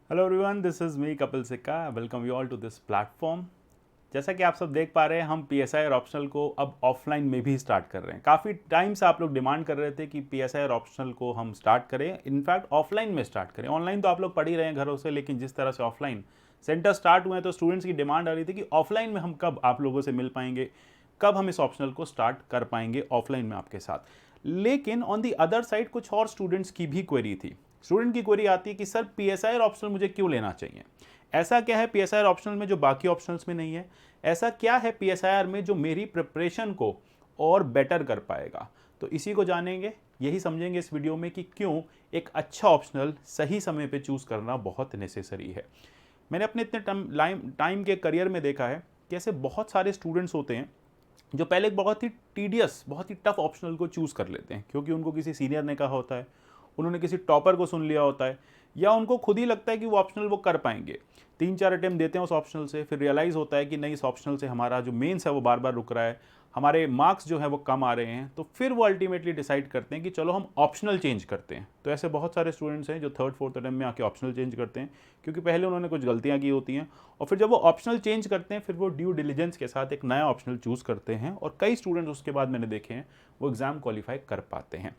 Hello everyone, this is me Kapil Sikka. Welcome you all to this platform. जैसा कि आप सब देख पा रहे हैं, हम पीएसआई और ऑप्शनल को अब ऑफलाइन में भी स्टार्ट कर रहे हैं। काफ़ी टाइम से आप लोग डिमांड कर रहे थे कि पीएसआई और ऑप्शनल को हम स्टार्ट करें, इनफैक्ट ऑफलाइन में स्टार्ट करें। ऑनलाइन तो आप लोग पढ़ ही रहे हैं घरों से, लेकिन जिस तरह से ऑफलाइन सेंटर स्टार्ट हुए हैं तो स्टूडेंट्स की डिमांड आ रही थी कि ऑफलाइन में हम कब आप लोगों से मिल पाएंगे, कब हम इस ऑप्शनल को स्टार्ट कर पाएंगे ऑफलाइन में आपके साथ। लेकिन ऑन दी अदर साइड कुछ और स्टूडेंट्स की भी क्वेरी थी। स्टूडेंट की क्वेरी आती है कि सर पीएसआई और ऑप्शनल मुझे क्यों लेना चाहिए, ऐसा क्या है पीएसआई और ऑप्शनल में जो बाकी ऑप्शनल्स में नहीं है, ऐसा क्या है पीएसआईआर में जो मेरी प्रिपरेशन को और बेटर कर पाएगा। तो इसी को जानेंगे, यही समझेंगे इस वीडियो में कि क्यों एक अच्छा ऑप्शनल सही समय पे चूज़ करना बहुत नेसेसरी है। मैंने अपने इतने टाइम के करियर में देखा है कि ऐसे बहुत सारे स्टूडेंट्स होते हैं जो पहले एक बहुत ही टीडियस, बहुत ही टफ ऑप्शनल को चूज़ कर लेते हैं, क्योंकि उनको किसी सीनियर ने कहा होता है, उन्होंने किसी टॉपर को सुन लिया होता है, या उनको खुद ही लगता है कि वो ऑप्शनल वो कर पाएंगे। 3-4 अटेम्प्ट देते हैं उस ऑप्शनल से, फिर रियलाइज़ होता है कि नहीं, इस ऑप्शनल से हमारा जो मेंस है वो बार बार रुक रहा है, हमारे मार्क्स जो है वो कम आ रहे हैं। तो फिर वो अल्टीमेटली डिसाइड करते हैं कि चलो हम ऑप्शनल चेंज करते हैं। तो ऐसे बहुत सारे स्टूडेंट्स हैं जो 3rd-4th अटेम्प्ट में आके ऑप्शनल चेंज करते हैं, क्योंकि पहले उन्होंने कुछ गलतियां की होती हैं, और फिर जब वो ऑप्शनल चेंज करते हैं फिर वो ड्यू डिलिजेंस के साथ एक नया ऑप्शनल चूज़ करते हैं, और कई स्टूडेंट्स उसके बाद मैंने देखे हैं वो एग्ज़ाम क्वालिफाई कर पाते हैं।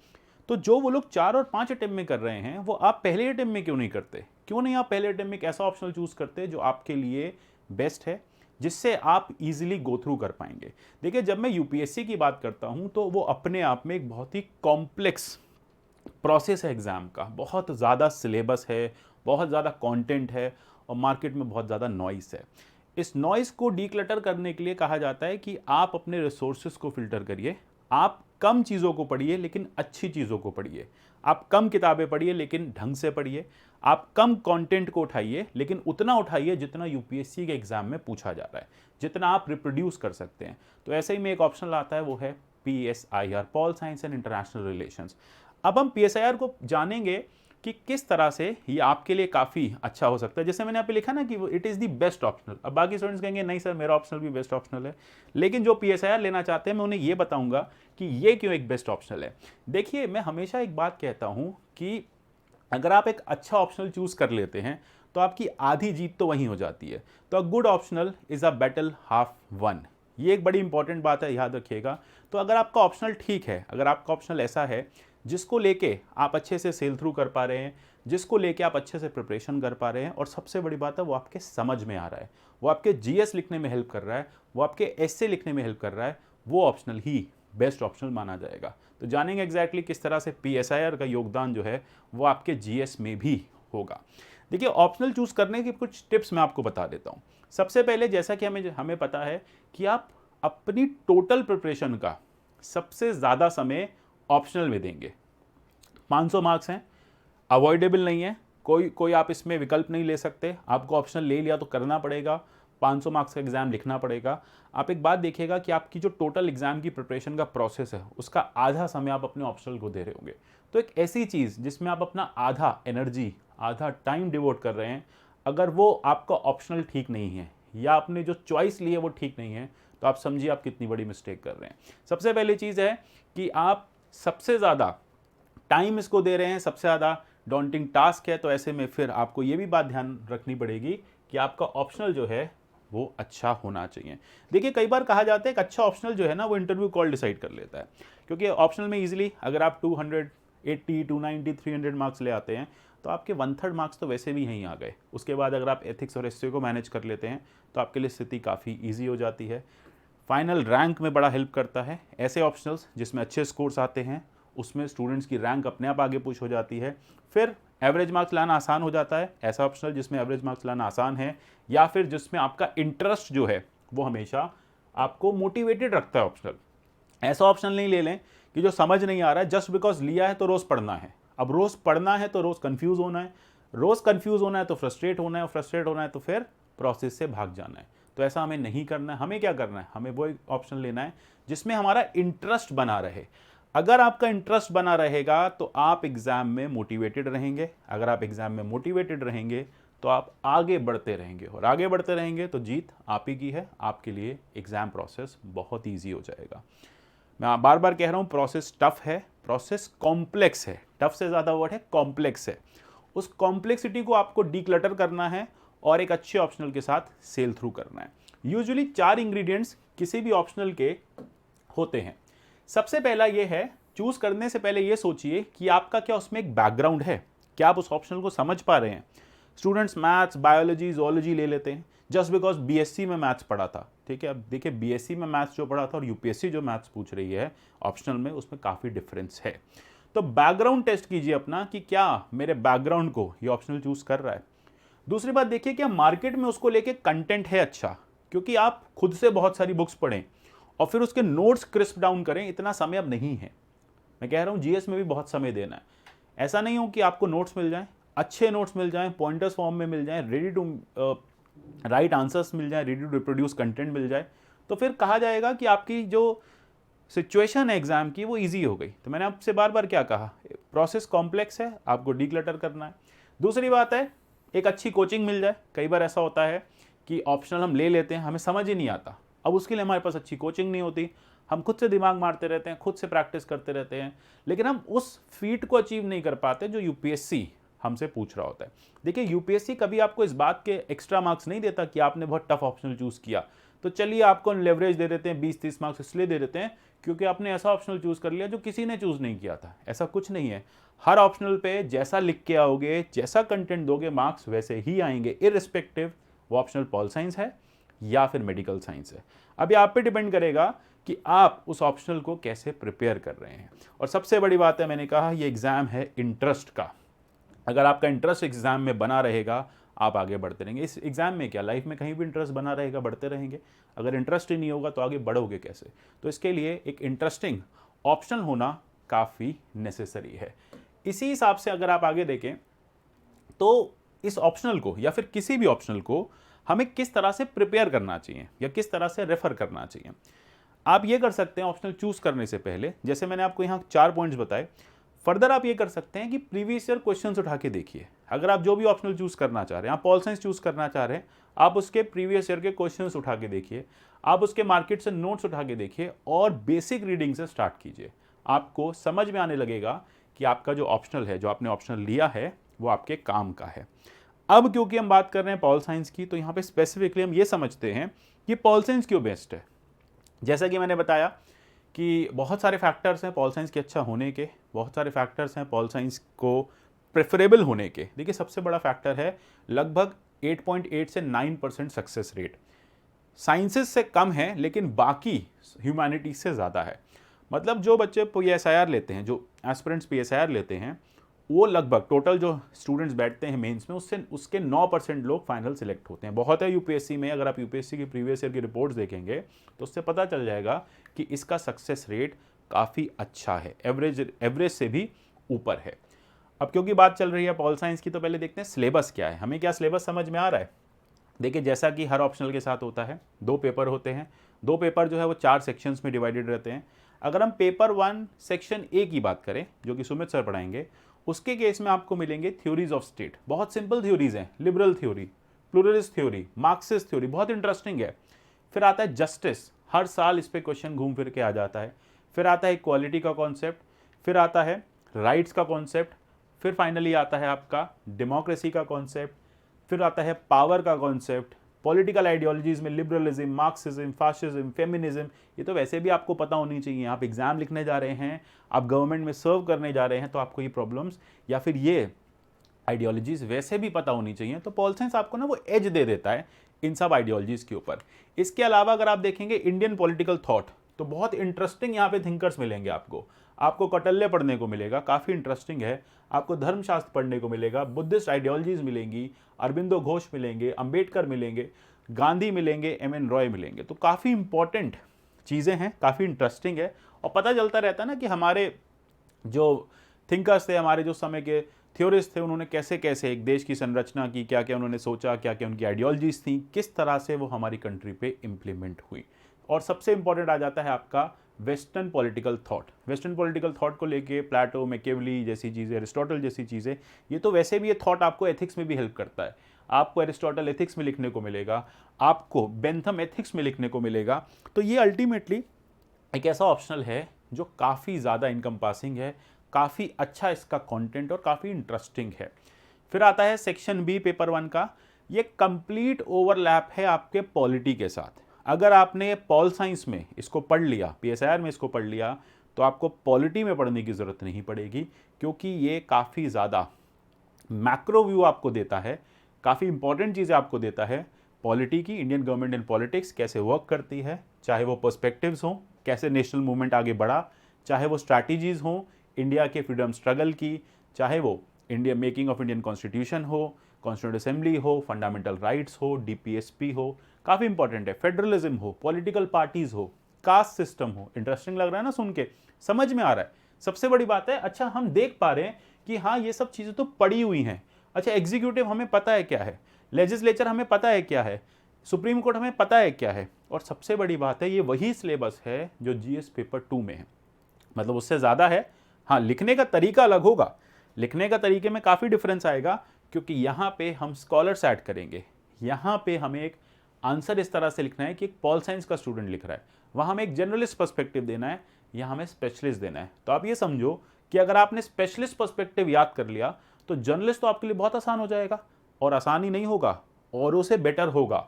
तो जो वो लोग 4 और 5 अटेम्प्ट में कर रहे हैं, वो आप पहले अटेम्प्ट में क्यों नहीं करते? क्यों नहीं आप पहले अटेम्प्ट में एक ऐसा ऑप्शनल चूज़ करते जो आपके लिए बेस्ट है, जिससे आप इजीली गो थ्रू कर पाएंगे? देखिए, जब मैं यूपीएससी की बात करता हूं तो वो अपने आप में एक बहुत ही कॉम्प्लेक्स प्रोसेस है एग्ज़ाम का। बहुत ज़्यादा सिलेबस है, बहुत ज़्यादा कंटेंट है, और मार्केट में बहुत ज़्यादा नॉइस है। इस नॉइस को डीक्लटर करने के लिए कहा जाता है कि आप अपने रिसोर्सेज को फिल्टर करिए। आप कम चीज़ों को पढ़िए लेकिन अच्छी चीज़ों को पढ़िए। आप कम किताबें पढ़िए लेकिन ढंग से पढ़िए। आप कम कंटेंट को उठाइए लेकिन उतना उठाइए जितना यूपीएससी के एग्ज़ाम में पूछा जा रहा है, जितना आप रिप्रोड्यूस कर सकते हैं। तो ऐसे ही में एक ऑप्शनल आता है, वो है PSIR, pol science and international relations. अब हम पीएसआईआर को जानेंगे कि किस तरह से ये आपके लिए काफ़ी अच्छा हो सकता है। जैसे मैंने यहाँ पे लिखा ना कि it is the best optional. अब बाकी स्टूडेंट्स कहेंगे नहीं सर, मेरा ऑप्शनल भी बेस्ट ऑप्शनल है, लेकिन जो पीएसआईआर लेना चाहते हैं मैं उन्हें ये बताऊंगा कि ये क्यों एक बेस्ट ऑप्शनल है। देखिए, मैं हमेशा एक बात कहता हूँ कि अगर आप एक अच्छा ऑप्शनल चूज़ कर लेते हैं तो आपकी आधी जीत तो वहीं हो जाती है। तो a good optional is a battle half one. ये एक बड़ी इंपॉर्टेंट बात है, याद रखिएगा। तो अगर आपका ऑप्शनल ठीक है, अगर आपका ऑप्शनल ऐसा है जिसको लेके आप अच्छे से सेल थ्रू कर पा रहे हैं, जिसको लेके आप अच्छे से प्रिपरेशन कर पा रहे हैं, और सबसे बड़ी बात है वो आपके समझ में आ रहा है, वो आपके जीएस लिखने में हेल्प कर रहा है, वो आपके एसए लिखने में हेल्प कर रहा है, वो ऑप्शनल ही बेस्ट ऑप्शनल माना जाएगा। तो जानेंगे एग्जैक्टली किस तरह से पीएसआईआर का योगदान जो है वो आपके जीएस में भी होगा। देखिए, ऑप्शनल चूज करने की कुछ टिप्स मैं आपको बता देता हूँ। सबसे पहले, जैसा कि हमें हमें पता है कि आप अपनी टोटल प्रिपरेशन का सबसे ज़्यादा समय ऑप्शनल में देंगे। 500 मार्क्स हैं, अवॉइडेबल नहीं है, कोई कोई आप इसमें विकल्प नहीं ले सकते। आपको ऑप्शनल ले लिया तो करना पड़ेगा, 500 मार्क्स का एग्जाम लिखना पड़ेगा। आप एक बात देखिएगा कि आपकी जो टोटल एग्जाम की प्रिपरेशन का प्रोसेस है उसका आधा समय आप अपने ऑप्शनल को दे रहे होंगे। तो एक ऐसी चीज़ जिसमें आप अपना आधा एनर्जी, आधा टाइम डिवोट कर रहे हैं, अगर वो आपका ऑप्शनल ठीक नहीं है, या आपने जो चॉइस ली है वो ठीक नहीं है, तो आप समझिए आप कितनी बड़ी मिस्टेक कर रहे हैं। सबसे पहली चीज़ है कि आप सबसे ज़्यादा टाइम इसको दे रहे हैं, सबसे ज़्यादा डॉन्टिंग टास्क है। तो ऐसे में फिर आपको ये भी बात ध्यान रखनी पड़ेगी कि आपका ऑप्शनल जो है वो अच्छा होना चाहिए। देखिए, कई बार कहा जाता है कि अच्छा ऑप्शनल जो है ना वो इंटरव्यू कॉल डिसाइड कर लेता है, क्योंकि ऑप्शनल में इजीली अगर आप 280, 290, 300 मार्क्स ले आते हैं तो आपके 1/3 मार्क्स तो वैसे भी यहीं आ गए। उसके बाद अगर आप एथिक्स और एसए को मैनेज कर लेते हैं तो आपके लिए स्थिति काफ़ी ईजी हो जाती है। फाइनल रैंक में बड़ा हेल्प करता है। ऐसे ऑप्शनल्स जिसमें अच्छे स्कोर्स आते हैं उसमें स्टूडेंट्स की रैंक अपने आप आगे पुश हो जाती है। फिर एवरेज मार्क्स लाना आसान हो जाता है। ऐसा ऑप्शनल जिसमें एवरेज मार्क्स लाना आसान है, या फिर जिसमें आपका इंटरेस्ट जो है वो हमेशा आपको मोटिवेटेड रखता है ऑप्शनल। ऐसा ऑप्शनल नहीं ले लें कि जो समझ नहीं आ रहा है, जस्ट बिकॉज लिया है तो रोज़ पढ़ना है। अब रोज़ पढ़ना है तो रोज़ कन्फ्यूज़ होना है, रोज़ कन्फ्यूज़ होना है तो फ्रस्ट्रेट होना है, और फ्रस्ट्रेट होना है तो फिर प्रोसेस से भाग जाना है। तो ऐसा हमें नहीं करना है। हमें क्या करना है, हमें वो एक ऑप्शन लेना है जिसमें हमारा इंटरेस्ट बना रहे। अगर आपका इंटरेस्ट बना रहेगा तो आप एग्ज़ाम में मोटिवेटेड रहेंगे। अगर आप एग्ज़ाम में मोटिवेटेड रहेंगे तो आप आगे बढ़ते रहेंगे, और आगे बढ़ते रहेंगे तो जीत आप ही की है। आपके लिए एग्ज़ाम प्रोसेस बहुत ईजी हो जाएगा। मैं बार बार कह रहा हूँ, प्रोसेस टफ है, प्रोसेस कॉम्प्लेक्स है। टफ से ज़्यादा वर्ड है, कॉम्प्लेक्स है। उस कॉम्प्लेक्सिटी को आपको डीक्लटर करना है और एक अच्छे ऑप्शनल के साथ सेल थ्रू करना है। यूजुअली 4 इंग्रेडिएंट्स किसी भी ऑप्शनल के होते हैं। सबसे पहला ये है, चूज करने से पहले ये सोचिए कि आपका क्या उसमें एक बैकग्राउंड है, क्या आप उस ऑप्शनल को समझ पा रहे हैं। स्टूडेंट्स मैथ्स, बायोलॉजी, जोलॉजी ले लेते हैं जस्ट बिकॉज बीएससी में मैथ्स पढ़ा था, ठीक है। अब देखिए बीएससी में मैथ्स जो पढ़ा था और यूपीएससी जो मैथ्स पूछ रही है ऑप्शनल में, उसमें काफ़ी डिफरेंस है। तो बैकग्राउंड टेस्ट कीजिए अपना कि क्या मेरे बैकग्राउंड को ये ऑप्शनल चूज कर रहा है। दूसरी बात देखिए क्या मार्केट में उसको लेके कंटेंट है अच्छा, क्योंकि आप खुद से बहुत सारी बुक्स पढ़ें और फिर उसके नोट्स क्रिस्प डाउन करें, इतना समय अब नहीं है। मैं कह रहा हूँ जीएस में भी बहुत समय देना है। ऐसा नहीं हो कि आपको नोट्स मिल जाएं, अच्छे नोट्स मिल जाएं, पॉइंटर्स फॉर्म में मिल जाएं, रेडी टू राइट आंसर्स मिल जाएं, रेडी टू रिप्रोड्यूस कंटेंट मिल जाए, तो फिर कहा जाएगा कि आपकी जो सिचुएशन है एग्जाम की वो इजी हो गई। तो मैंने आपसे बार बार क्या कहा, प्रोसेस कॉम्प्लेक्स है, आपको डीक्लटर करना है। दूसरी बात है एक अच्छी कोचिंग मिल जाए। कई बार ऐसा होता है कि ऑप्शनल हम ले लेते हैं, हमें समझ ही नहीं आता, अब उसके लिए हमारे पास अच्छी कोचिंग नहीं होती, हम खुद से दिमाग मारते रहते हैं, खुद से प्रैक्टिस करते रहते हैं, लेकिन हम उस फीट को अचीव नहीं कर पाते जो यूपीएससी हमसे पूछ रहा होता है। देखिए यूपीएससी कभी आपको इस बात के एक्स्ट्रा मार्क्स नहीं देता कि आपने बहुत टफ ऑप्शनल चूज किया, तो चलिए आपको लेवरेज दे देते हैं, 20-30 मार्क्स इसलिए दे देते हैं क्योंकि आपने ऐसा ऑप्शनल चूज कर लिया जो किसी ने चूज नहीं किया था। ऐसा कुछ नहीं है। हर ऑप्शनल पे जैसा लिख के आओगे, जैसा कंटेंट दोगे, मार्क्स वैसे ही आएंगे, इररिस्पेक्टिव वो ऑप्शनल पॉल साइंस है या फिर मेडिकल साइंस है। अभी आप पे डिपेंड करेगा कि आप उस ऑप्शनल को कैसे प्रिपेयर कर रहे हैं। और सबसे बड़ी बात है, मैंने कहा ये एग्जाम है इंटरेस्ट का। अगर आपका इंटरेस्ट एग्जाम में बना रहेगा, आप आगे बढ़ते रहेंगे। इस एग्जाम में क्या, लाइफ में कहीं भी इंटरेस्ट बना रहेगा, बढ़ते रहेंगे। अगर इंटरेस्ट ही नहीं होगा तो आगे बढ़ोगे कैसे। तो इसके लिए एक इंटरेस्टिंग ऑप्शनल होना काफ़ी नेसेसरी है। इसी हिसाब से अगर आप आगे देखें तो इस ऑप्शनल को या फिर किसी भी ऑप्शनल को हमें किस तरह से प्रिपेयर करना चाहिए या किस तरह से रेफर करना चाहिए। आप ये कर सकते हैं ऑप्शनल चूज करने से पहले, जैसे मैंने आपको यहाँ 4 पॉइंट्स बताए। फर्दर आप ये कर सकते हैं कि प्रीवियस ईयर क्वेश्चंस उठा के देखिए। अगर आप जो भी ऑप्शनल चूज करना चाह रहे हैं, आप पॉल साइंस चूज करना चाह रहे हैं, आप उसके प्रीवियस ईयर के क्वेश्चंस उठा के देखिए, आप उसके मार्केट से नोट्स उठा के देखिए और बेसिक रीडिंग से स्टार्ट कीजिए। आपको समझ में आने लगेगा कि आपका जो ऑप्शनल है, जो आपने ऑप्शनल लिया है, वो आपके काम का है। अब क्योंकि हम बात कर रहे हैं पॉल साइंस की, तो यहाँ पे स्पेसिफिकली हम ये समझते हैं कि पॉल साइंस क्यों बेस्ट है। जैसा कि मैंने बताया कि बहुत सारे फैक्टर्स हैं पॉल साइंस के अच्छा होने के, बहुत सारे फैक्टर्स हैं पॉल साइंस को प्रेफरेबल होने के। देखिए सबसे बड़ा फैक्टर है लगभग 8.8 से 9% सक्सेस रेट। साइंसेस से कम है लेकिन बाकी ह्यूमैनिटीज से ज़्यादा है। मतलब जो बच्चे PSIR लेते हैं, जो एस्पिरेंट्स PSIR लेते हैं, वो लगभग टोटल जो स्टूडेंट्स बैठते हैं मेंस में उसके 9% लोग फाइनल सिलेक्ट होते हैं। बहुत है यूपीएससी में, अगर आप यूपीएससी की प्रीवियस ईयर की रिपोर्ट्स देखेंगे तो उससे पता चल जाएगा कि इसका सक्सेस रेट काफ़ी अच्छा है, एवरेज से भी ऊपर है। अब क्योंकि बात चल रही है पॉल साइंस की, तो पहले देखते हैं सिलेबस क्या है, हमें क्या सिलेबस समझ में आ रहा है। देखिए जैसा कि हर ऑप्शनल के साथ होता है, 2 पेपर होते हैं। 2 पेपर जो है वो 4 सेक्शंस में डिवाइडेड रहते हैं। अगर हम पेपर 1 सेक्शन ए की बात करें, जो कि सुमित सर पढ़ाएंगे, उसके केस में आपको मिलेंगे थ्योरीज ऑफ स्टेट। बहुत सिंपल थ्योरीज हैं, liberal theory, pluralist theory, Marxist theory, बहुत इंटरेस्टिंग है। फिर आता है जस्टिस, हर साल इस पे क्वेश्चन घूम फिर के आ जाता है। फिर आता है इक्वालिटी का कॉन्सेप्ट, फिर आता है राइट्स का कॉन्सेप्ट, फिर फाइनली आता है आपका डेमोक्रेसी का कॉन्सेप्ट, फिर आता है पावर का कॉन्सेप्ट, पॉलिटिकल आइडियोलॉजीज में लिबरलिज्म, मार्क्सिज्म, फाशिज्म, फेमिनिज्म। ये तो वैसे भी आपको पता होनी चाहिए। आप एग्जाम लिखने जा रहे हैं, आप गवर्नमेंट में सर्व करने जा रहे हैं, तो आपको ये प्रॉब्लम्स या फिर ये आइडियोलॉजीज वैसे भी पता होनी चाहिए। तो पॉल साइंस आपको ना वो एज दे देता है इन सब आइडियोलॉजीज के ऊपर। इसके अलावा अगर आप देखेंगे इंडियन पॉलिटिकल थॉट, तो बहुत इंटरेस्टिंग यहाँ पे थिंकर्स मिलेंगे आपको कौटिल्य पढ़ने को मिलेगा, काफ़ी इंटरेस्टिंग है। आपको धर्मशास्त्र पढ़ने को मिलेगा, बुद्धिस्ट आइडियोलॉजीज मिलेंगी, अरबिंदो घोष मिलेंगे, अंबेडकर मिलेंगे, गांधी मिलेंगे, MN रॉय मिलेंगे। तो काफ़ी इंपॉर्टेंट चीज़ें हैं, काफ़ी इंटरेस्टिंग है। और पता चलता रहता है ना कि हमारे जो थिंकर्स थे, हमारे जो समय के थ्योरिस्ट थे, उन्होंने कैसे कैसे एक देश की संरचना की, क्या क्या उन्होंने सोचा, क्या क्या उनकी आइडियोलॉजीज थी, किस तरह से वो हमारी कंट्री पे इम्प्लीमेंट हुई। और सबसे इंपॉर्टेंट आ जाता है आपका western political thought. Western political thought को लेके प्लेटो, मैकियावेली जैसी चीज़ें, एरिस्टोटल जैसी चीज़ें, ये तो वैसे भी ये थॉट आपको एथिक्स में भी हेल्प करता है। आपको एरिस्टोटल एथिक्स में लिखने को मिलेगा, आपको बेंथम एथिक्स में लिखने को मिलेगा। तो ये अल्टीमेटली एक ऐसा ऑप्शनल है जो काफ़ी ज़्यादा इनकम्पासिंग है, काफ़ी अच्छा इसका कंटेंट और काफ़ी इंटरेस्टिंग है। फिर आता है सेक्शन बी पेपर 1 का, ये कंप्लीट ओवरलैप है आपके पॉलिटी के साथ। अगर आपने पॉल साइंस में इसको पढ़ लिया, पीएसआईआर में इसको पढ़ लिया, तो आपको पॉलिटी में पढ़ने की ज़रूरत नहीं पड़ेगी, क्योंकि ये काफ़ी ज़्यादा मैक्रो व्यू आपको देता है, काफ़ी इंपॉर्टेंट चीज़ें आपको देता है पॉलिटी की, इंडियन गवर्नमेंट इन पॉलिटिक्स कैसे वर्क करती है, चाहे वो पर्सपेक्टिव्स हों, कैसे नेशनल मूवमेंट आगे बढ़ा, चाहे वो स्ट्रैटेजीज़ हों इंडिया के फ्रीडम स्ट्रगल की, चाहे वो India making of Indian constitution हो, कॉन्स्टिट्यूंट असेंबली हो, फंडामेंटल राइट्स हो, डीपीएसपी हो, काफ़ी इंपॉर्टेंट है, फेडरलिज्म हो, पॉलिटिकल पार्टीज हो, कास्ट सिस्टम हो। इंटरेस्टिंग लग रहा है ना सुन के, समझ में आ रहा है। सबसे बड़ी बात है, अच्छा हम देख पा रहे हैं कि हाँ ये सब चीज़ें तो पड़ी हुई हैं। अच्छा एग्जीक्यूटिव हमें पता है क्या है, लेजिस्लेचर हमें पता है क्या है, सुप्रीम कोर्ट हमें पता है क्या है, और सबसे बड़ी बात है ये वही सिलेबस है जो जीएस पेपर 2 में है, मतलब उससे ज़्यादा है। हाँ लिखने का तरीका अलग होगा, लिखने का तरीके में काफ़ी डिफरेंस आएगा, क्योंकि यहाँ पे हम स्कॉलर्स ऐड करेंगे। यहाँ पे हमें एक आंसर इस तरह से लिखना है कि एक पॉल साइंस का स्टूडेंट लिख रहा है, वहाँ हमें एक जनरलिस्ट पर्सपेक्टिव देना है, यहाँ हमें स्पेशलिस्ट देना है। तो आप ये समझो कि अगर आपने स्पेशलिस्ट पर्सपेक्टिव याद कर लिया तो जर्नलिस्ट तो आपके लिए बहुत आसान हो जाएगा, और आसान ही नहीं होगा, औरों से बेटर होगा।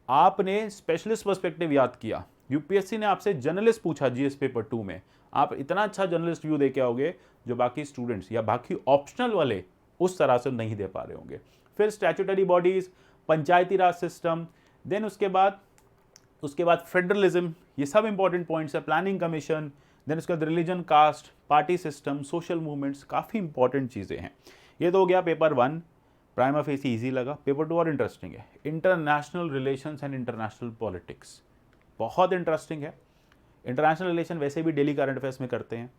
आपने स्पेशलिस्ट पर्सपेक्टिव याद किया, यूपीएससी ने आपसे जर्नलिस्ट पूछा जीएस पेपर 2 में, आप इतना अच्छा जर्नलिस्ट व्यू दे के आओगे जो बाकी स्टूडेंट्स या बाकी ऑप्शनल वाले उस तरह से नहीं दे पा रहे होंगे। फिर statutory bodies, Panchayati Raj system, then उसके बाद फेडरलिज्म, ये सब इंपॉर्टेंट पॉइंट्स है, प्लानिंग कमीशन, देन उसके बाद religion, caste, party system, social movements, काफ़ी इंपॉर्टेंट चीज़ें हैं। ये तो हो गया पेपर 1, प्राइमा फेसी ईजी लगा। पेपर 2 और इंटरेस्टिंग है, international relations and international politics, बहुत इंटरेस्टिंग है। इंटरनेशनल रिलेशन वैसे भी डेली करंट अफेयर्स में करते हैं,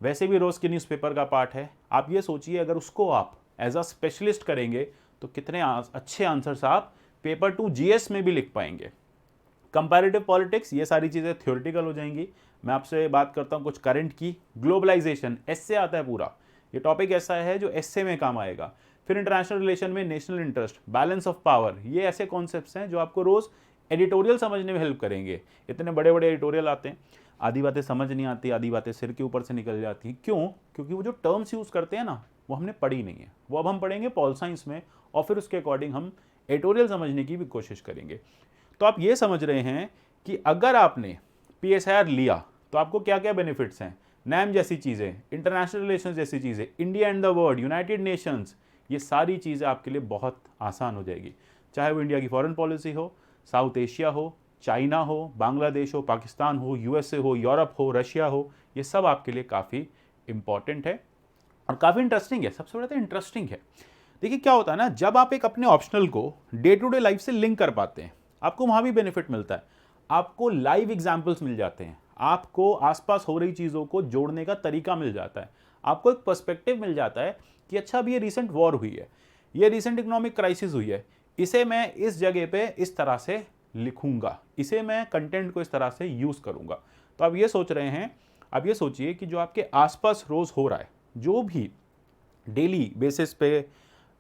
वैसे भी रोज़ के न्यूज़पेपर का पार्ट है। आप ये सोचिए अगर उसको आप एज अ स्पेशलिस्ट करेंगे तो कितने अच्छे आंसर्स आप पेपर 2 जीएस में भी लिख पाएंगे। कंपैरेटिव पॉलिटिक्स, ये सारी चीज़ें थ्योरेटिकल हो जाएंगी। मैं आपसे बात करता हूँ कुछ करंट की। ग्लोबलाइजेशन एस्से आता है पूरा, ये टॉपिक ऐसा है जो एस्से में काम आएगा। फिर इंटरनेशनल रिलेशन में national interest, balance of power, ये ऐसे कॉन्सेप्ट्स हैं जो आपको रोज़ एडिटोरियल समझने में हेल्प करेंगे। इतने बड़े बड़े एडिटोरियल आते हैं, आधी बातें समझ नहीं आती, आधी बातें सिर के ऊपर से निकल जाती हैं। क्यों? क्योंकि वो जो टर्म्स यूज़ करते हैं ना, वो हमने पढ़ी नहीं है, वो अब हम पढ़ेंगे पॉल साइंस में, और फिर उसके अकॉर्डिंग हम एडिटोरियल समझने की भी कोशिश करेंगे। तो आप ये समझ रहे हैं कि अगर आपने पीएसआईआर लिया तो आपको क्या क्या बेनिफिट्स हैं। नैम जैसी चीज़ें, इंटरनेशनल रिलेशंस जैसी चीज़ें, India and the world, United Nations, ये सारी चीज़ें आपके लिए बहुत आसान हो जाएगी। चाहे वो इंडिया की फॉरेन पॉलिसी हो, साउथ एशिया हो, चाइना हो, बांग्लादेश हो, पाकिस्तान हो, यूएसए हो, यूरोप हो, रशिया हो, ये सब आपके लिए काफ़ी इंपॉर्टेंट है और काफ़ी इंटरेस्टिंग है। सबसे बड़ा तो इंटरेस्टिंग है। देखिए क्या होता है ना, जब आप एक अपने ऑप्शनल को डे टू डे लाइफ से लिंक कर पाते हैं, आपको वहाँ भी बेनिफिट मिलता है। आपको लाइव एग्जाम्पल्स मिल जाते हैं, आपको आसपास हो रही चीज़ों को जोड़ने का तरीका मिल जाता है, आपको एक पर्सपेक्टिव मिल जाता है कि अच्छा अभी ये रिसेंट वॉर हुई है, ये रिसेंट इकोनॉमिक क्राइसिस हुई है, इसे मैं इस जगह पे इस तरह से लिखूंगा, इसे मैं कंटेंट को इस तरह से यूज़ करूंगा। तो आप ये सोच रहे हैं, आप ये सोचिए कि जो आपके आसपास रोज़ हो रहा है, जो भी डेली बेसिस पे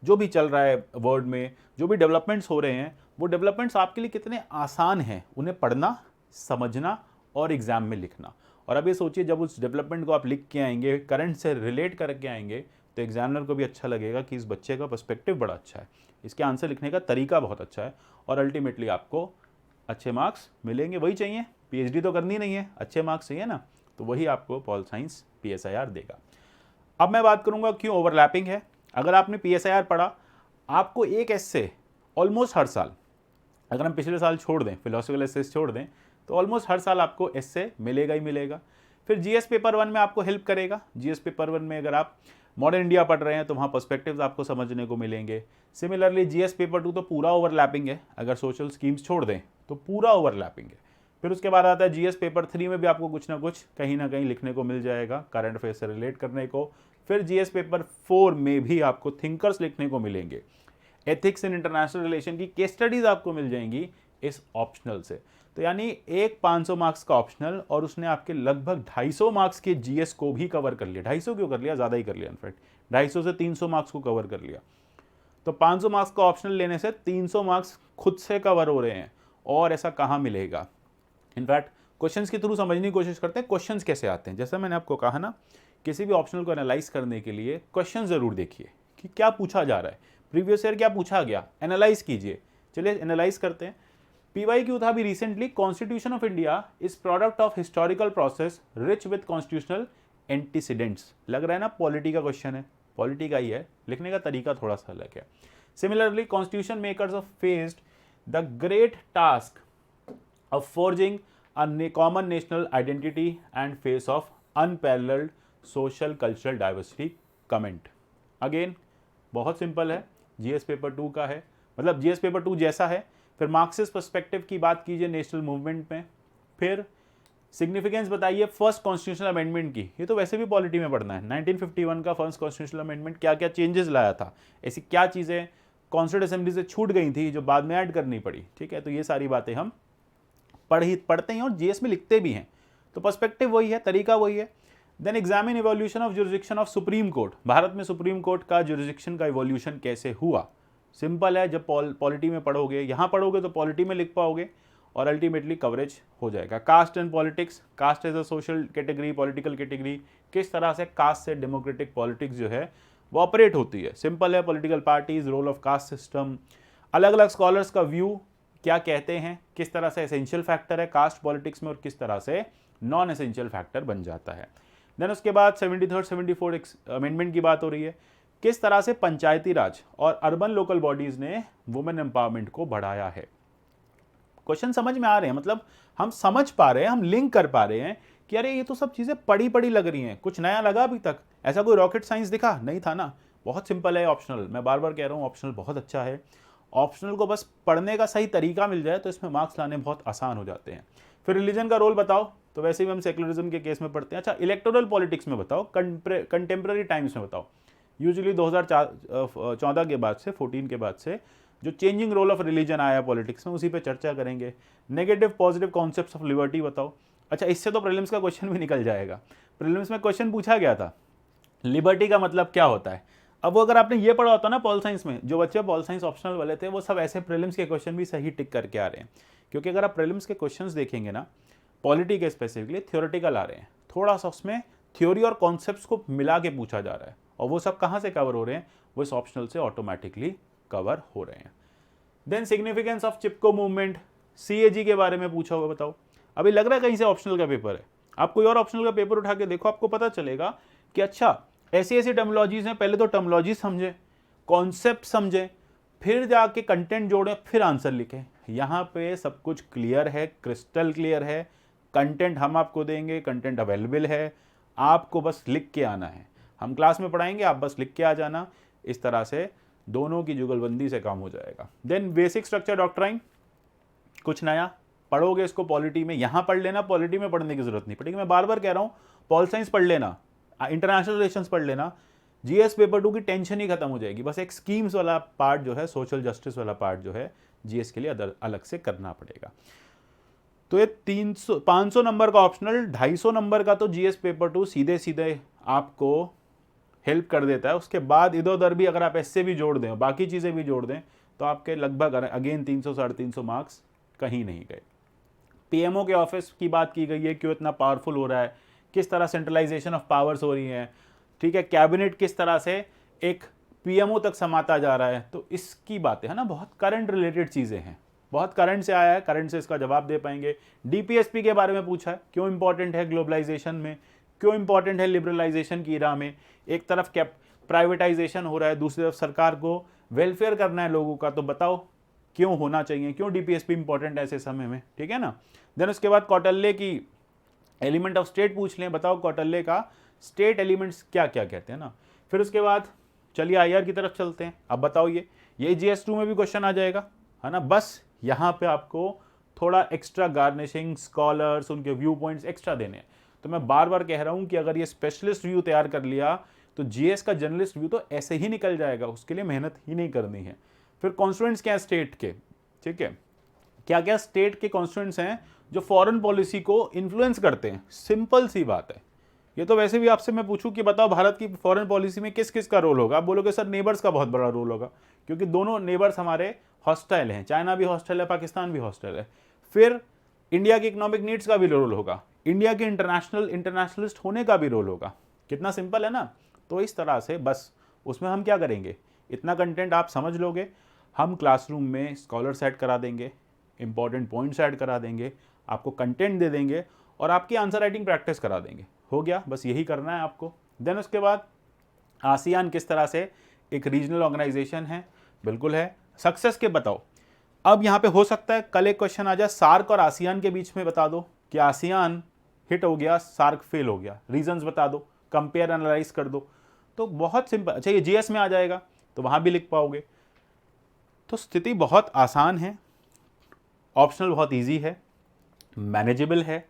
जो भी चल रहा है वर्ल्ड में, जो भी डेवलपमेंट्स हो रहे हैं, वो डेवलपमेंट्स आपके लिए कितने आसान हैं उन्हें पढ़ना, समझना और एग्ज़ाम में लिखना। और अब ये सोचिए जब उस डेवलपमेंट को आप लिख के आएंगे, करंट से रिलेट करके आएंगे, तो एग्जामिनर को भी अच्छा लगेगा कि इस बच्चे का पर्सपेक्टिव बड़ा अच्छा है, इसके आंसर लिखने का तरीका बहुत अच्छा है, और अल्टीमेटली आपको अच्छे मार्क्स मिलेंगे। वही चाहिए, पीएचडी तो करनी नहीं है, अच्छे मार्क्स चाहिए ना, तो वही आपको पॉल साइंस पीएसआईआर देगा। अब मैं बात करूंगा क्यों ओवरलैपिंग है। अगर आपने पीएसआईआर पढ़ा, आपको एक एस्से ऑलमोस्ट हर साल, अगर हम पिछले साल छोड़ दें, फिलोसफिकल एस्सेस छोड़ दें, तो ऑलमोस्ट हर साल आपको एस्से मिलेगा ही मिलेगा। फिर जीएस पेपर 1 में आपको हेल्प करेगा। जीएस पेपर 1 में अगर आप मॉडर्न इंडिया पढ़ रहे हैं तो वहाँ पर्सपेक्टिव्स आपको समझने को मिलेंगे। सिमिलरली जीएस पेपर 2 तो पूरा ओवरलैपिंग है, अगर सोशल स्कीम्स छोड़ दें तो पूरा ओवरलैपिंग है। फिर उसके बाद आता है जीएस पेपर 3 में भी आपको कुछ ना कुछ कहीं ना कहीं लिखने को मिल जाएगा, करंट अफेयर से रिलेट करने को। फिर जीएस पेपर 4 में भी आपको थिंकर्स लिखने को मिलेंगे, एथिक्स इन इंटरनेशनल रिलेशन की केस स्टडीज आपको मिल जाएंगी इस ऑप्शनल से। तो यानी एक 500 मार्क्स का ऑप्शनल, और उसने आपके लगभग 250 मार्क्स के जीएस को भी कवर कर लिया। 250 क्यों कर लिया, ज़्यादा ही कर लिया, इनफैक्ट 250 से 300 मार्क्स को कवर कर लिया। तो 500 मार्क्स का ऑप्शनल लेने से 300 मार्क्स खुद से कवर हो रहे हैं, और ऐसा कहाँ मिलेगा। इनफैक्ट क्वेश्चंस के थ्रू समझने की कोशिश करते हैं क्वेश्चंस कैसे आते हैं। जैसा मैंने आपको कहा ना, किसी भी ऑप्शनल को एनालाइज करने के लिए क्वेश्चन ज़रूर देखिए कि क्या पूछा जा रहा है। प्रीवियस ईयर क्या पूछा गया, एनालाइज कीजिए। चलिए एनालाइज करते हैं। PYQ था भी recently, constitution of India is product of historical process rich with constitutional antecedents. लग रहा है ना पॉलिटी का क्वेश्चन है, पॉलिटी का ही है, लिखने का तरीका थोड़ा सा अलग है। Similarly constitution makers of faced the great task of forging a common national identity and face of unparalleled social cultural diversity comment। Again बहुत सिंपल है, जीएस पेपर 2 का है, मतलब जीएस पेपर 2 जैसा है। फिर मार्क्सिस्ट पर्सपेक्टिव की बात कीजिए नेशनल मूवमेंट में। फिर सिग्निफिकेंस बताइए फर्स्ट कॉन्स्टिट्यूशनल अमेंडमेंट की, ये तो वैसे भी पॉलिटी में पढ़ना है। 1951 का फर्स्ट कॉन्स्टिट्यूशनल अमेंडमेंट क्या क्या चेंजेस लाया था, ऐसी क्या चीज़ें कॉन्स्टिट्यूंट असेंबली से छूट गई थी जो बाद में ऐड करनी पड़ी, ठीक है। तो ये सारी बातें हम पढ़ते हैं और जीएस में लिखते भी हैं। तो पर्सपेक्टिव वही है, तरीका वही है। Then examine evolution of jurisdiction of supreme court. Bharat में सुप्रीम कोर्ट का जुरिडिक्शन का इवोल्यूशन कैसे हुआ, सिंपल है। जब पॉलिटी में पढ़ोगे, यहाँ पढ़ोगे तो पॉलिटी में लिख पाओगे और अल्टीमेटली कवरेज हो जाएगा। Caste and politics, caste as a social category, political category, किस तरह से कास्ट से डेमोक्रेटिक पॉलिटिक्स जो है वो ऑपरेट होती है, सिंपल है। Political parties, role of caste system, अलग अलग स्कॉलर्स का व्यू क्या कहते हैं, किस तरह से एसेंशियल फैक्टर है कास्ट पॉलिटिक्स में और किस तरह से नॉन एसेंशियल फैक्टर बन जाता है। देन उसके बाद 73rd 74th अमेंडमेंट की बात हो रही है, किस तरह से पंचायती राज और अर्बन लोकल बॉडीज ने वुमेन एम्पावरमेंट को बढ़ाया है। क्वेश्चन समझ में आ रहे हैं, मतलब हम समझ पा रहे हैं, हम लिंक कर पा रहे हैं कि अरे ये तो सब चीज़ें पढ़ी पढ़ी लग रही हैं, कुछ नया लगा अभी तक, ऐसा कोई रॉकेट साइंस दिखा नहीं था ना। बहुत सिंपल है ऑप्शनल, मैं बार बार कह रहा हूँ ऑप्शनल बहुत अच्छा है। ऑप्शनल को बस पढ़ने का सही तरीका मिल जाए तो इसमें मार्क्स लाने बहुत आसान हो जाते हैं। फिर रिलीजन का रोल बताओ, तो वैसे ही हम सेकुलरिज्म के केस में पढ़ते हैं। अच्छा इलेक्टोरल पॉलिटिक्स में बताओ, कंटेम्प्रेरी टाइम्स में बताओ। यूजुअली 2014 के बाद से 14 के बाद से जो चेंजिंग रोल ऑफ रिलीजन आया पॉलिटिक्स में, उसी पे चर्चा करेंगे। Negative positive concepts of liberty बताओ। अच्छा इससे तो प्रीलिम्स का क्वेश्चन भी निकल जाएगा। प्रीलिम्स में क्वेश्चन पूछा गया था लिबर्टी का मतलब क्या होता है। अब वो अगर आपने ये पढ़ा होता ना पॉल साइंस में, जो बच्चे पॉल साइंस ऑप्शनल वाले थे वो सब ऐसे प्रीलिम्स के क्वेश्चन भी सही टिक करके आ रहे हैं। क्योंकि अगर आप प्रीलिम्स के क्वेश्चंस देखेंगे ना, पॉलिटी के स्पेसिफिकली थ्योरेटिकल आ रहे हैं, थोड़ा सा उसमें थ्योरी और कॉन्सेप्ट्स को मिला के पूछा जा रहा है, और वो सब कहाँ से कवर हो रहे हैं, वो इस ऑप्शनल से ऑटोमेटिकली कवर हो रहे हैं। Then significance of Chipko movement, CAG के बारे में पूछा होगा, बताओ। अभी लग रहा है कहीं से ऑप्शनल का पेपर है, आप कोई और ऑप्शनल का पेपर उठा के देखो, आपको पता चलेगा कि अच्छा ऐसी ऐसी टर्मिनोलॉजीज हैं। पहले तो टर्मिनोलॉजी समझे, कॉन्सेप्ट समझे, फिर जाके कंटेंट जोड़ें, फिर आंसर लिखें। यहाँ पे सब कुछ क्लियर है, क्रिस्टल क्लियर है। कंटेंट हम आपको देंगे, कंटेंट अवेलेबल है, आपको बस लिख के आना है। हम क्लास में पढ़ाएंगे, आप बस लिख के आ जाना। इस तरह से दोनों की जुगलबंदी से काम हो जाएगा। देन बेसिक स्ट्रक्चर डॉक्ट्राइन, कुछ नया पढ़ोगे इसको पॉलिटी में, यहाँ पढ़ लेना, पॉलिटी में पढ़ने की जरूरत नहीं पड़ेगी। मैं बार बार कह रहा हूँ पॉल साइंस पढ़ लेना, इंटरनेशनल रिलेशंस पढ़ लेना, जीएस पेपर 2 की टेंशन ही खत्म हो जाएगी। बस एक स्कीम्स वाला पार्ट जो है, सोशल जस्टिस वाला पार्ट जो है, जीएस के लिए अलग से करना पड़ेगा। तो ये 500 नंबर का ऑप्शनल, 250 नंबर का तो जीएस पेपर 2 सीधे सीधे आपको हेल्प कर देता है। उसके बाद इधर उधर भी अगर आप ऐसे भी जोड़ दें, बाकी चीज़ें भी जोड़ दें, तो आपके लगभग अगेन 300 350 मार्क्स कहीं नहीं गए। पीएमओ के ऑफिस की बात की गई है, क्यों इतना पावरफुल हो रहा है, किस तरह सेंट्रलाइजेशन ऑफ पावर्स हो रही हैं, ठीक है, कैबिनेट किस तरह से एक पीएमओ तक समाता जा रहा है, तो इसकी बातें है ना, बहुत करंट रिलेटेड चीज़ें हैं, बहुत करंट से आया है, करंट से इसका जवाब दे पाएंगे। डीपीएसपी के बारे में पूछा है, क्यों इंपॉर्टेंट है ग्लोबलाइजेशन में, क्यों इंपॉर्टेंट है लिबरलाइजेशन की इरा में। एक तरफ प्राइवेटाइजेशन हो रहा है, दूसरी तरफ सरकार को वेलफेयर करना है लोगों का, तो बताओ क्यों होना चाहिए, क्यों डीपीएसपी इंपॉर्टेंट है ऐसे समय में, ठीक है ना। देन उसके बाद कौटिल्य की एलिमेंट ऑफ स्टेट पूछ लें, बताओ कौटिल्य का स्टेट एलिमेंट्स क्या क्या कहते हैं ना। फिर उसके बाद चलिए आईआर की तरफ चलते हैं। अब बताओ ये जीएस2 में भी क्वेश्चन आ जाएगा, है ना। बस यहाँ पे आपको थोड़ा एक्स्ट्रा गार्निशिंग, स्कॉलर्स, उनके व्यू पॉइंट्स एक्स्ट्रा देने हैं। तो मैं बार बार कह रहा हूँ कि अगर ये स्पेशलिस्ट व्यू तैयार कर लिया तो जीएस का जर्नलिस्ट व्यू तो ऐसे ही निकल जाएगा, उसके लिए मेहनत ही नहीं करनी है। फिर कॉन्स्टिट्यूएंट्स क्या है स्टेट के, ठीक है, क्या क्या स्टेट के कॉन्स्टिट्यूएंट्स हैं जो फॉरेन पॉलिसी को इन्फ्लुएंस करते हैं। सिंपल सी बात है, ये तो वैसे भी आपसे मैं पूछूं कि बताओ भारत की फॉरेन पॉलिसी में किस किस का रोल होगा, आप बोलोगे सर नेबर्स का बहुत बड़ा रोल होगा, क्योंकि दोनों नेबर्स हमारे हॉस्टाइल हैं, चाइना भी हॉस्टाइल है, पाकिस्तान भी हॉस्टाइल है। फिर इंडिया की इकोनॉमिक नीड्स का भी रोल होगा, इंडिया के इंटरनेशनलिस्ट होने का भी रोल होगा। कितना सिंपल है ना। तो इस तरह से बस उसमें हम क्या करेंगे, इतना कंटेंट आप समझ लोगे, हम क्लासरूम में स्कॉलर्स ऐड करा देंगे, इंपॉर्टेंट पॉइंट्स ऐड करा देंगे, आपको कंटेंट दे देंगे और आपकी आंसर राइटिंग प्रैक्टिस करा देंगे। हो गया, बस यही करना है आपको। देन उसके बाद आसियान किस तरह से एक रीजनल ऑर्गेनाइजेशन है, बिल्कुल है। सक्सेस के बताओ, अब यहाँ पे हो सकता है कल एक क्वेश्चन आ जाए सार्क और आसियान के बीच में बता दो कि आसियान हिट हो गया, सार्क फेल हो गया, रीजंस बता दो, कंपेयर एनालाइज कर दो। तो बहुत सिंपल। अच्छा, ये जीएस में आ जाएगा तो वहाँ भी लिख पाओगे। तो स्थिति बहुत आसान है, ऑप्शनल बहुत ईजी है, मैनेजेबल है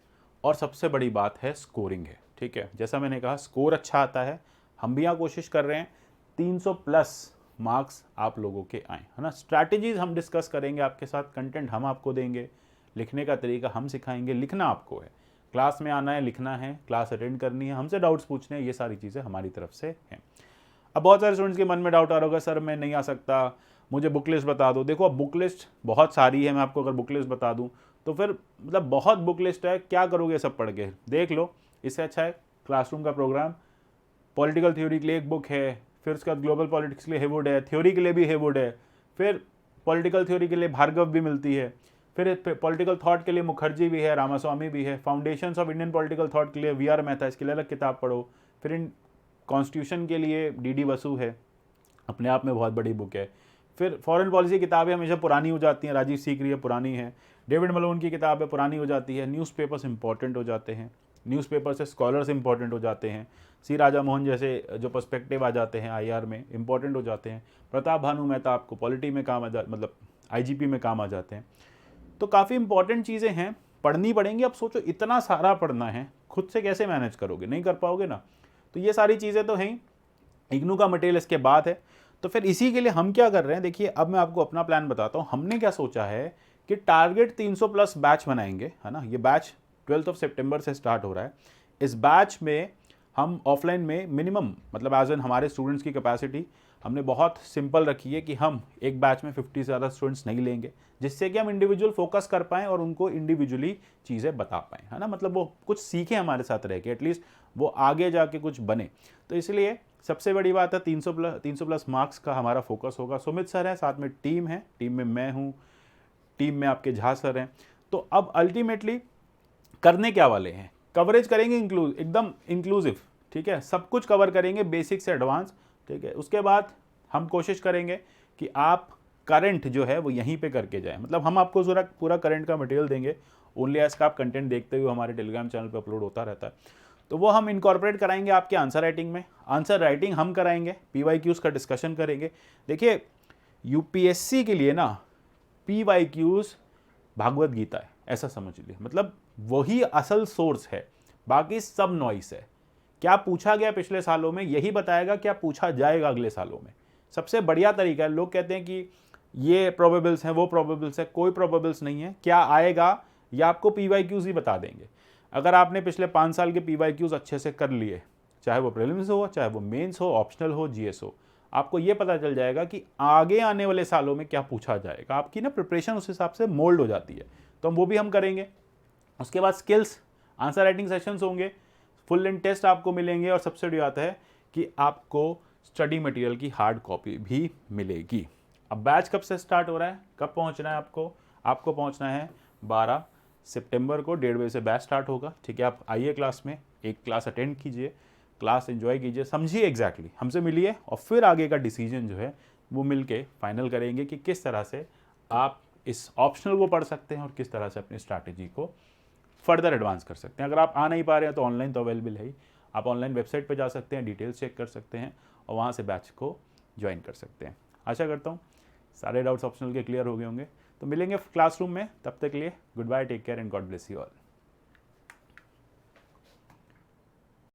और सबसे बड़ी बात है स्कोरिंग है। ठीक है, जैसा मैंने कहा स्कोर अच्छा आता है, हम भी यहाँ कोशिश कर रहे हैं 300 प्लस मार्क्स आप लोगों के आए, है ना। स्ट्रैटेजीज हम डिस्कस करेंगे आपके साथ, कंटेंट हम आपको देंगे, लिखने का तरीका हम सिखाएंगे। लिखना आपको है, क्लास में आना है, लिखना है, क्लास अटेंड करनी है, हमसे डाउट्स पूछने हैं, ये सारी चीज़ें हमारी तरफ से हैं। अब बहुत सारे स्टूडेंट्स के मन में डाउट आ रहा होगा, सर मैं नहीं आ सकता, मुझे बुक लिस्ट बता दो। देखो अब बुक लिस्ट बहुत सारी है, मैं आपको अगर बुक लिस्ट बता दूँ तो फिर मतलब बहुत बुक लिस्ट है, क्या करोगे सब पढ़ के, देख लो। इससे अच्छा है क्लासरूम का प्रोग्राम, पॉलिटिकल थ्योरी के लिए एक बुक है, फिर उसके बाद ग्लोबल पॉलिटिक्स के लिए हेवुड है, थ्योरी के लिए भी हेवुड है, फिर पॉलिटिकल थ्योरी के लिए भार्गव भी मिलती है, फिर पॉलिटिकल थॉट के लिए मुखर्जी भी है, रामास्वामी भी है, foundations of Indian political thought के लिए वीआर मेहता, इसके लिए अलग किताब पढ़ो, फिर इन कॉन्स्टिट्यूशन के लिए डीडी बसु है, अपने आप में बहुत बड़ी बुक है, फिर फॉरेन पॉलिसी किताबें हमेशा पुरानी हो जाती हैं, राजीव सीकरी है पुरानी है, डेविड मलोन की किताब है पुरानी हो जाती है, न्यूज़पेपर्स इंपॉर्टेंट हो जाते हैं, न्यूज़पेपर से स्कॉलर्स इंपॉर्टेंट हो जाते हैं, सी राजा मोहन जैसे जो पर्सपेक्टिव आ जाते हैं आईआर में इंपॉर्टेंट हो जाते हैं, प्रताप भानु मेहता आपको पॉलिटी में काम आ जा मतलब आईजीपी में काम आ जाते हैं। तो काफ़ी इंपॉर्टेंट चीज़ें हैं, पढ़नी पड़ेंगी। अब सोचो इतना सारा पढ़ना है, खुद से कैसे मैनेज करोगे, नहीं कर पाओगे ना। तो ये सारी चीज़ें तो हैं, इग्नू का मटेरियल इसके बाद है। तो फिर इसी के लिए हम क्या कर रहे हैं, देखिए अब मैं आपको अपना प्लान बताता हूँ। हमने क्या सोचा है कि टारगेट 300 प्लस बैच बनाएंगे, है ना। ये बैच 12 सितंबर से स्टार्ट हो रहा है। इस बैच में हम ऑफलाइन में मिनिमम मतलब एज एन हमारे स्टूडेंट्स की कैपेसिटी हमने बहुत सिंपल रखी है कि हम एक बैच में 50 से ज़्यादा स्टूडेंट्स नहीं लेंगे, जिससे कि हम इंडिविजुअल फोकस कर पाएँ और उनको इंडिविजुअली चीज़ें बता पाएँ, है ना। मतलब वो कुछ सीखें हमारे साथ रह के, एटलीस्ट वो आगे जाके कुछ बने। तो इसलिए सबसे बड़ी बात है 300 प्लस मार्क्स का हमारा फोकस होगा। सुमित सर है, साथ में टीम है, टीम में मैं हूँ, टीम में आपके झा सर हैं। तो अब अल्टीमेटली करने क्या वाले हैं, कवरेज करेंगे एकदम इंक्लूसिव, ठीक है, सब कुछ कवर करेंगे बेसिक से एडवांस, ठीक है। उसके बाद हम कोशिश करेंगे कि आप करंट जो है वो यहीं पे करके जाए, मतलब हम आपको पूरा करंट का मटेरियल देंगे, ओनली एज का आप कंटेंट देखते हुए हमारे टेलीग्राम चैनल पे अपलोड होता रहता है। तो वो हम इनकॉर्पोरेट कराएंगे आपके आंसर राइटिंग में, आंसर राइटिंग हम कराएंगे, PYQs का डिस्कशन करेंगे। देखिए यूपीएससी के लिए ना PYQs भागवत गीता है, ऐसा समझ लीजिए, मतलब वही असल सोर्स है, बाकी सब नॉइस है। क्या पूछा गया पिछले सालों में यही बताएगा क्या पूछा जाएगा अगले सालों में। सबसे बढ़िया तरीका है, लोग कहते हैं कि ये प्रोबेबल्स हैं वो प्रोबेबल्स है, कोई प्रोबेबल्स नहीं है, क्या आएगा या आपको PYQs ही बता देंगे। अगर आपने पिछले 5 साल के PYQs अच्छे से कर लिए, चाहे वो प्रीलिम्स हो, चाहे वो मेंस हो, ऑप्शनल हो, जीएस हो, आपको ये पता चल जाएगा कि आगे आने वाले सालों में क्या पूछा जाएगा। आपकी ना प्रिपरेशन उस हिसाब से मोल्ड हो जाती है, तो वो भी हम करेंगे। उसके बाद स्किल्स, आंसर राइटिंग सेशंस होंगे, फुल लेंथ टेस्ट आपको मिलेंगे और सबसे बड़ी बात है कि आपको स्टडी मटेरियल की हार्ड कॉपी भी मिलेगी। अब बैच कब से स्टार्ट हो रहा है, कब पहुंचना है आपको पहुंचना है 12 सितंबर को 1:30 बजे से बैच स्टार्ट होगा, ठीक है। आप आइए क्लास में, एक क्लास अटेंड कीजिए, क्लास एंजॉय कीजिए, समझिए एग्जैक्टली, हमसे मिलिए और फिर आगे का डिसीजन जो है वो मिल के फाइनल करेंगे कि किस तरह से आप इस ऑप्शनल को पढ़ सकते हैं और किस तरह से अपनी स्ट्रैटेजी को फर्दर एडवांस कर सकते हैं। अगर आप आ नहीं पा रहे हैं तो ऑनलाइन तो अवेलेबल है ही, आप ऑनलाइन वेबसाइट पर जा सकते हैं, डिटेल्स चेक कर सकते हैं और वहाँ से बैच को ज्वाइन कर सकते हैं। आशा करता हूँ सारे डाउट्स ऑप्शनल के क्लियर हो गए होंगे। तो मिलेंगे क्लासरूम में, तब तक के लिए goodbye, take care and God bless you all.